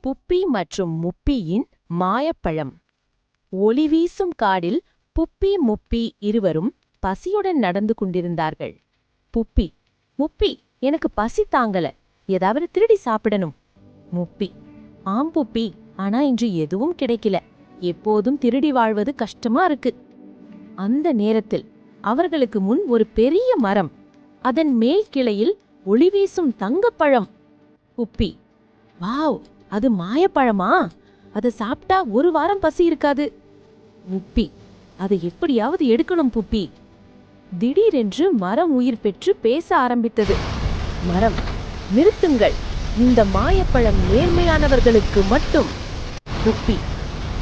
புப்பி மற்றும் முப்பியின் மாயப்பழம். ஒளி வீசும் காடில் புப்பி முப்பி இருவரும் பசியுடன் நடந்து கொண்டிருந்தார்கள். புப்பி, முப்பி, எனக்கு பசி தாங்கல, ஏதாவது திருடி சாப்பிடணும். முப்பி, ஆம் புப்பி, ஆனா இன்று எதுவும் கிடைக்கல, எப்போதும் திருடி வாழ்வது கஷ்டமா இருக்கு. அந்த நேரத்தில் அவர்களுக்கு முன் ஒரு பெரிய மரம், அதன் மேல் கிளையில் ஒளி வீசும் தங்கப்பழம். புப்பி, வாவ், அது மாயப்பழமா? அதை சாப்பிட்டா ஒரு வாரம் பசி இருக்காது. முப்பி, அதை எப்படியாவது எடுக்கணும் புப்பி. திடீரென்று மரம் உயிர் பெற்று பேச ஆரம்பித்தது. மரம், நிறுத்துங்கள், இந்த மாயப்பழம் நேர்மையானவர்களுக்கு மட்டும். புப்பி,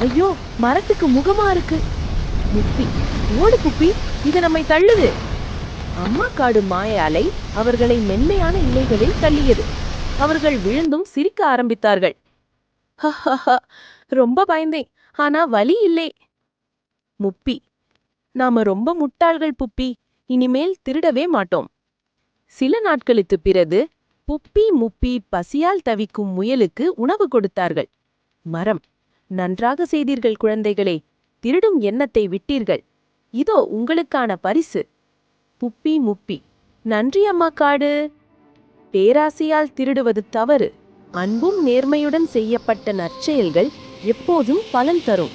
ஐயோ, மரத்துக்கு முகமா இருக்கு. முப்பி, ஓடு புப்பி, இது நம்மை தள்ளுது. அம்மா காடு மாய அலை அவர்களை மென்மையான இலைகளில் தள்ளியது. அவர்கள் விழுந்தும் சிரிக்க ஆரம்பித்தார்கள். ரொம்ப பயந்தேன், ஆனா வலி இல்லை. முப்பி, நாம ரொம்ப முட்டாள்கள் புப்பி, இனிமேல் திருடவே மாட்டோம். சில நாட்களுக்கு பிறகு புப்பி முப்பி பசியால் தவிக்கும் முயலுக்கு உணவு கொடுத்தார்கள். மரம், நன்றாக செய்தீர்கள் குழந்தைகளே, திருடும் எண்ணத்தை விட்டீர்கள், இதோ உங்களுக்கான பரிசு. புப்பி முப்பி, நன்றி அம்மா காடு. பேராசையால் திருடுவது தவறு. அன்பும் நேர்மையுடன் செய்யப்பட்ட நற்செயல்கள் எப்போதும் பலன் தரும்.